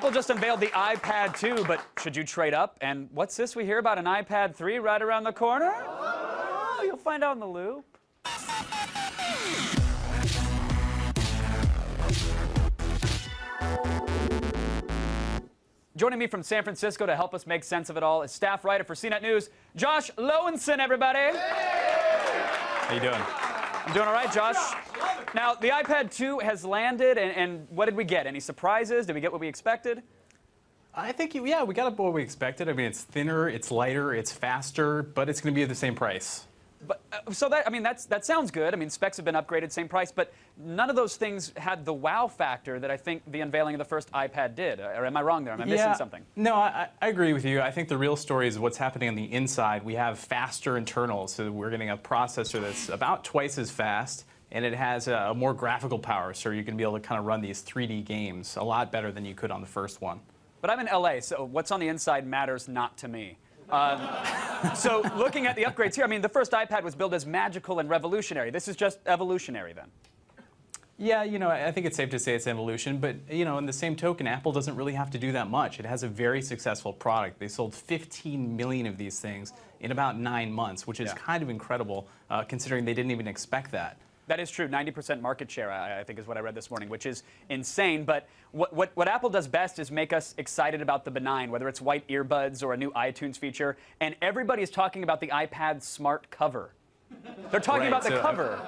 Apple just unveiled the iPad 2, but should you trade up? And what's this we hear about an iPad 3 right around the corner? Oh, you'll find out in the loop. Joining me from San Francisco to help us make sense of it all is staff writer for CNET News, Josh Lowenson, everybody. How you doing? I'm doing all right, Josh. Now, the iPad 2 has landed, and what did we get? Any surprises? Did we get what we expected? I think, yeah, we got what we expected. I mean, it's thinner, it's lighter, it's faster, but it's going to be at the same price. But so that, I mean, that sounds good. I mean, specs have been upgraded, same price, but none of those things had the wow factor that I think the unveiling of the first iPad did. Or am I wrong there? Am I missing something? No, I agree with you. I think the real story is what's happening on the inside. We have faster internals, so we're getting a processor that's about twice as fast, and it has a more graphical power, so you're going to be able to kind of run these 3D games a lot better than you could on the first one. But I'm in LA, so what's on the inside matters not to me. So looking at the upgrades here, I mean, the first iPad was billed as magical and revolutionary. This is just evolutionary then. Yeah, you know, I think it's safe to say it's evolution, but, you know, in the same token, Apple doesn't really have to do that much. It has a very successful product. They sold 15 million of these things in about 9 months, which is kind of incredible, considering they didn't even expect that. That is true. 90% market share, I think, is what I read this morning, which is insane. But what Apple does best is make us excited about the benign, whether it's white earbuds or a new iTunes feature. And everybody is talking about the iPad smart cover. They're talking about the cover.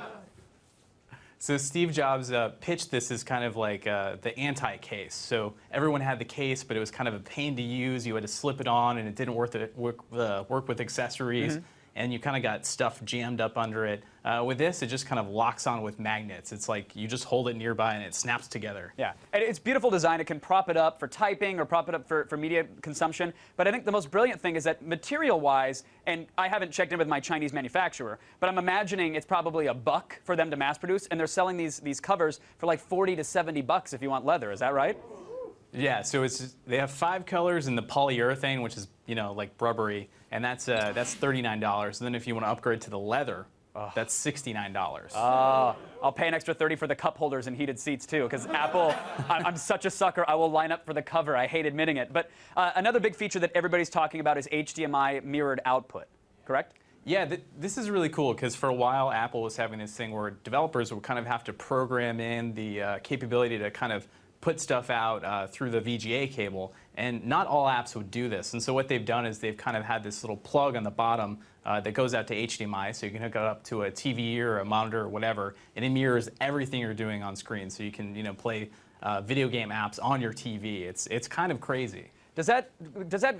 So Steve Jobs pitched this as kind of like the anti-case. So everyone had the case, but it was kind of a pain to use. You had to slip it on, and it didn't work with accessories. And you kind of got stuff jammed up under it. With this, it just kind of locks on with magnets. It's like you just hold it nearby and it snaps together. Yeah, and it's beautiful design. It can prop it up for typing or prop it up for media consumption. But I think the most brilliant thing is that material-wise, and I haven't checked in with my Chinese manufacturer, but I'm imagining it's probably $1 for them to mass produce, and they're selling these covers for like 40 to 70 bucks if you want leather. Is that right? Yeah, so they have 5 colors in the polyurethane, which is, you know, like rubbery, and that's $39. And then if you want to upgrade to the leather, that's $69. I'll pay an extra $30 for the cup holders and heated seats too, because Apple, I'm such a sucker. I will line up for the cover. I hate admitting it. But another big feature that everybody's talking about is HDMI mirrored output. Correct? Yeah, this is really cool because for a while Apple was having this thing where developers would kind of have to program in the capability to kind of put stuff out through the VGA cable, and not all apps would do this. And so what they've done is they've kind of had this little plug on the bottom that goes out to HDMI, so you can hook it up to a TV or a monitor or whatever, and it mirrors everything you're doing on screen. So you can, you know, play video game apps on your TV. It's kind of crazy. Does that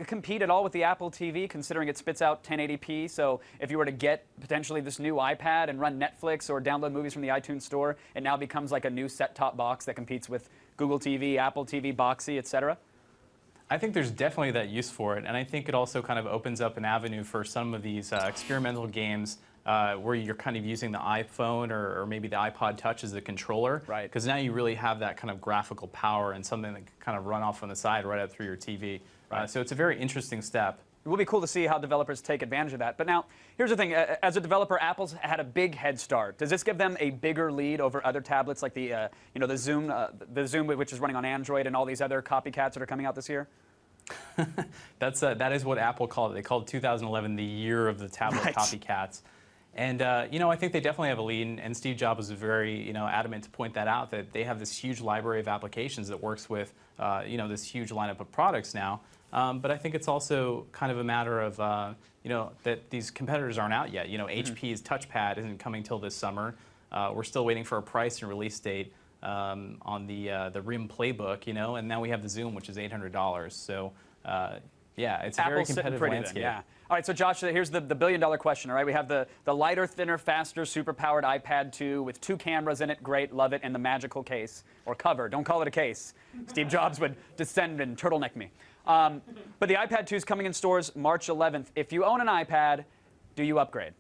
compete at all with the Apple TV, considering it spits out 1080p? So if you were to get potentially this new iPad and run Netflix or download movies from the iTunes Store, it now becomes like a new set-top box that competes with Google TV, Apple TV, Boxy, etc.? I think there's definitely that use for it, and I think it also kind of opens up an avenue for some of these experimental games where you're kind of using the iPhone or maybe the iPod Touch as the controller. Right. Because now you really have that kind of graphical power and something that can kind of run off on the side right out through your TV. Right. So it's a very interesting step. It will be cool to see how developers take advantage of that. But now, here's the thing. As a developer, Apple's had a big head start. Does this give them a bigger lead over other tablets like the, you know, the Zoom, which is running on Android, and all these other copycats that are coming out this year? That is what Apple called it. They called 2011 the year of the tablet copycats. And, you know, I think they definitely have a lead, and Steve Jobs was very, you know, adamant to point that out, that they have this huge library of applications that works with, you know, this huge lineup of products now. But I think it's also kind of a matter of, you know, that these competitors aren't out yet. You know, HP's touchpad isn't coming till this summer. We're still waiting for a price and release date on the RIM Playbook, you know, and now we have the Zoom, which is $800. So, yeah, it's a very competitive landscape. Yeah. All right, so Josh, here's the billion-dollar question, all right? We have the lighter, thinner, faster, super-powered iPad 2 with 2 cameras in it. Great, love it, and the magical case, or cover. Don't call it a case. Steve Jobs would descend and turtleneck me. But the iPad 2 is coming in stores March 11th. If you own an iPad, do you upgrade?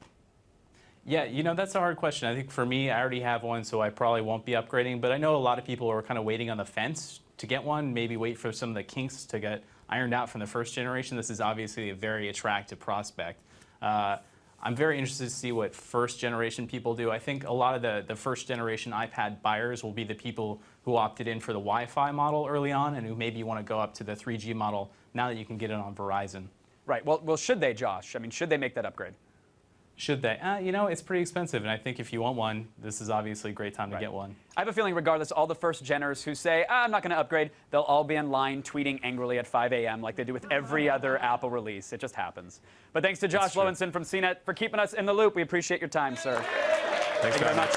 Yeah, you know, that's a hard question. I think for me, I already have one, so I probably won't be upgrading. But I know a lot of people are kind of waiting on the fence to get one, maybe wait for some of the kinks to get ironed out from the first generation. This is obviously a very attractive prospect. I'm very interested to see what first-generation people do. I think a lot of the first-generation iPad buyers will be the people who opted in for the Wi-Fi model early on and who maybe want to go up to the 3G model now that you can get it on Verizon. Right. Well, should they, Josh? I mean, should they make that upgrade? Should they? You know, it's pretty expensive, and I think if you want one, this is obviously a great time to get one. I have a feeling, regardless, all the first-geners who say, I'm not going to upgrade, they'll all be in line tweeting angrily at 5 a.m. like they do with every other Apple release. It just happens. But thanks to Josh Lowenson from CNET for keeping us in the loop. We appreciate your time, sir. Thanks very much.